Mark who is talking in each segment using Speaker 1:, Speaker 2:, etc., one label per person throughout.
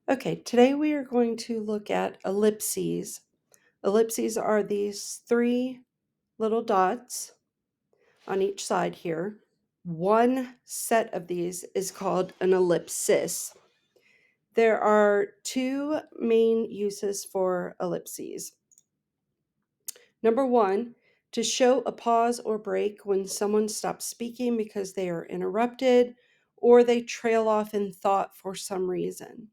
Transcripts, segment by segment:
Speaker 1: Okay, today we are going to look at ellipses. Ellipses are these three little dots on each side here. One set of these is called an ellipsis. There are two main uses for ellipses. Number one, to show a pause or break when someone stops speaking because they are interrupted or they trail off in thought for some reason.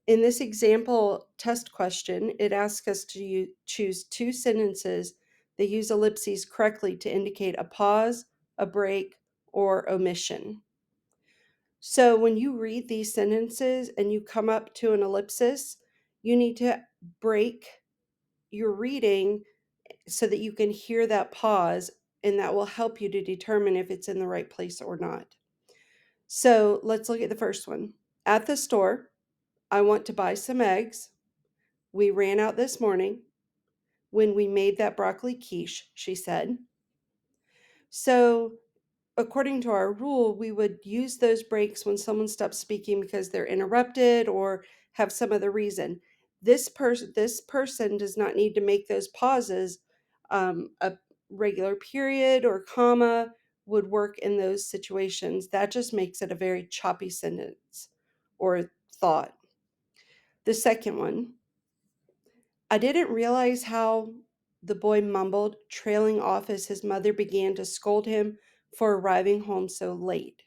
Speaker 1: In this example test question, it asks us to choose two sentences that use ellipses correctly to indicate a pause, a break, or omission. So when you read these sentences and you come up to an ellipsis, you need to break your reading so that you can hear that pause, and that will help you to determine if it's in the right place or not. So let's look at the first one. At the store, I want to buy some eggs. We ran out this morning when we made that broccoli quiche, she said. So, according to our rule, we would use those breaks when someone stops speaking because they're interrupted or have some other reason. This person does not need to make those pauses. A regular period or comma would work in those situations. That just makes it a very choppy sentence or thought. The second one, I didn't realize how the boy mumbled, trailing off as his mother began to scold him for arriving home so late.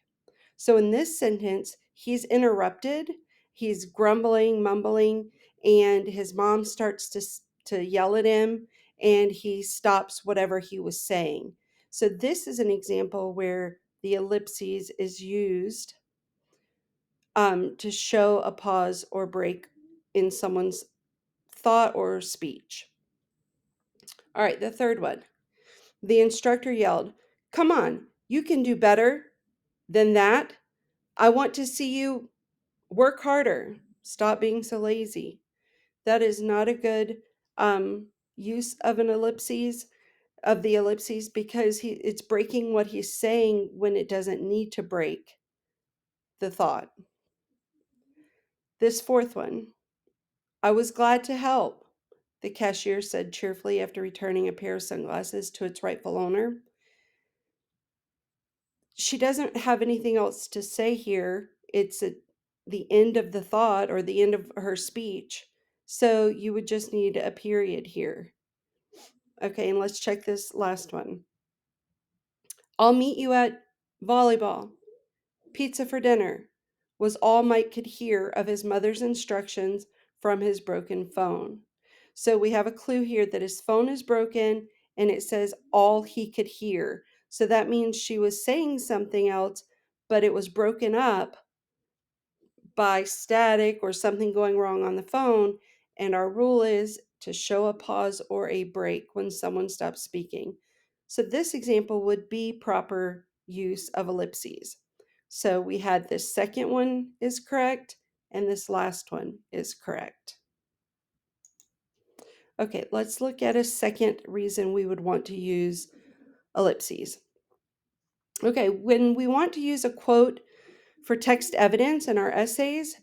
Speaker 1: So in this sentence, he's interrupted, he's grumbling, mumbling, and his mom starts to yell at him, and he stops whatever he was saying. So this is an example where the ellipses is used to show a pause or break in someone's thought or speech. All right, the third one. The instructor yelled, "Come on, you can do better than that. I want to see you work harder. Stop being so lazy." That is not a good use of an ellipses, of the ellipses, because it's breaking what he's saying when it doesn't need to break the thought. This fourth one. I was glad to help, the cashier said cheerfully after returning a pair of sunglasses to its rightful owner. She doesn't have anything else to say here. It's the end of the thought or the end of her speech. So you would just need a period here. Okay, and let's check this last one. I'll meet you at volleyball. Pizza for dinner was all Mike could hear of his mother's instructions from his broken phone. So we have a clue here that his phone is broken and it says all he could hear. So that means she was saying something else, but it was broken up by static or something going wrong on the phone. And our rule is to show a pause or a break when someone stops speaking. So this example would be proper use of ellipses. So we had this second one is correct and this last one is correct. Okay, let's look at a second reason we would want to use ellipses. Okay, when we want to use a quote for text evidence in our essays,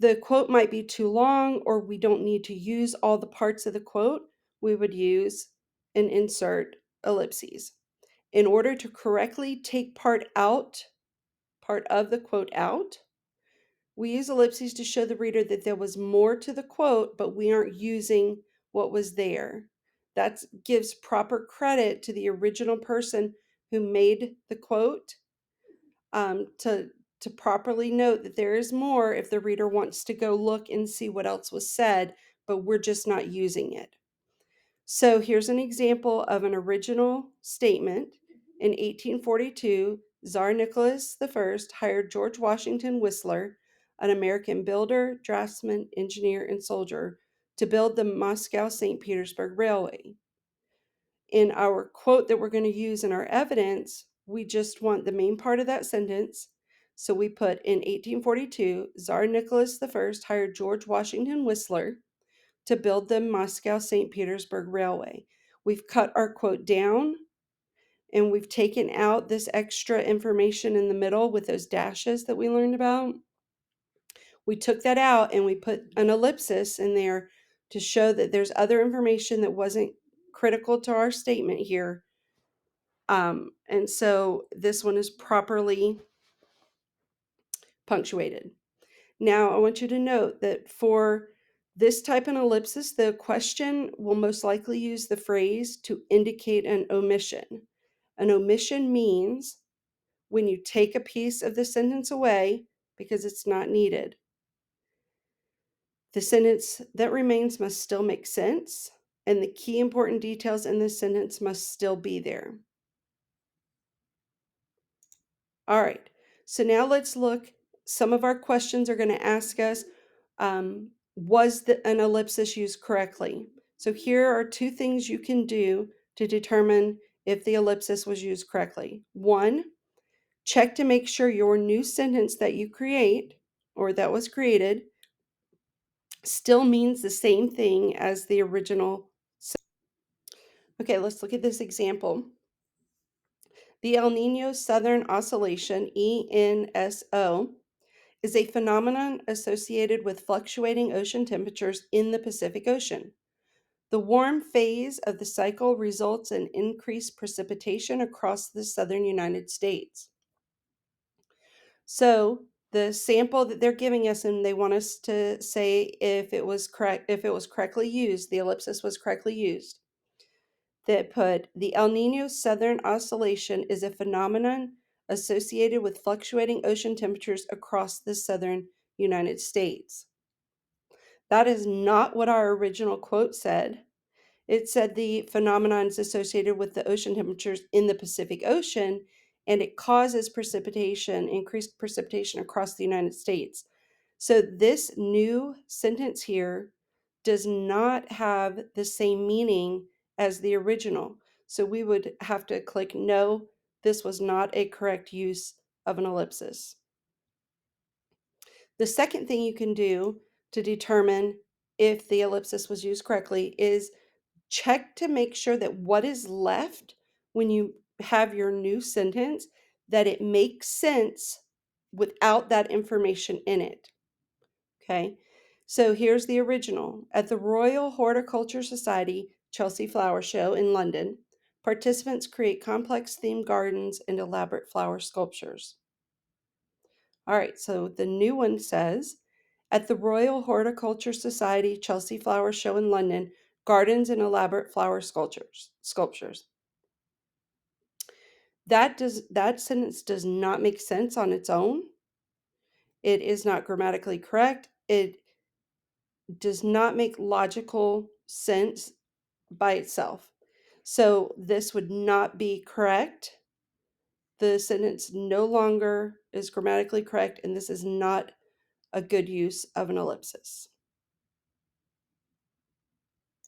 Speaker 1: the quote might be too long or we don't need to use all the parts of the quote. We would use and insert ellipses. In order to correctly take part of the quote out, we use ellipses to show the reader that there was more to the quote, but we aren't using what was there. That gives proper credit to the original person who made the quote, to properly note that there is more if the reader wants to go look and see what else was said, but we're just not using it. So here's an example of an original statement. In 1842, Tsar Nicholas I hired George Washington Whistler, an American builder, draftsman, engineer, and soldier, to build the Moscow St. Petersburg Railway. In our quote that we're going to use in our evidence, we just want the main part of that sentence. So we put in 1842, Tsar Nicholas I hired George Washington Whistler to build the Moscow St. Petersburg Railway. We've cut our quote down and we've taken out this extra information in the middle with those dashes that we learned about. We took that out and we put an ellipsis in there to show that there's other information that wasn't critical to our statement here. And so this one is properly punctuated. Now, I want you to note that for this type of ellipsis, the question will most likely use the phrase to indicate an omission. An omission means when you take a piece of the sentence away because it's not needed. The sentence that remains must still make sense, and the key important details in the sentence must still be there. All right, so now let's look. Some of our questions are going to ask us, was an ellipsis used correctly? So here are two things you can do to determine if the ellipsis was used correctly. One, check to make sure your new sentence that you create or that was created still means the same thing as the original. Okay, let's look at this example. The El Nino Southern Oscillation, ENSO, is a phenomenon associated with fluctuating ocean temperatures in the Pacific Ocean. The warm phase of the cycle results in increased precipitation across the southern United States. So the sample that they're giving us, and they want us to say if it was correct, if it was correctly used, the ellipsis was correctly used. That put the El Nino Southern Oscillation is a phenomenon associated with fluctuating ocean temperatures across the southern United States. That is not what our original quote said. It said the phenomenon is associated with the ocean temperatures in the Pacific Ocean, and it causes precipitation, increased precipitation across the United States. So this new sentence here does not have the same meaning as the original. So we would have to click no, this was not a correct use of an ellipsis. The second thing you can do to determine if the ellipsis was used correctly is check to make sure that what is left when you have your new sentence, that it makes sense without that information in it. Okay, so here's the original. At the Royal Horticulture Society Chelsea Flower Show in London, participants create complex themed gardens and elaborate flower sculptures. All right, so the new one says, at the Royal Horticulture Society Chelsea Flower Show in London, gardens and elaborate flower sculptures. That sentence does not make sense on its own. It is not grammatically correct. It does not make logical sense by itself. So this would not be correct. The sentence no longer is grammatically correct, and this is not a good use of an ellipsis.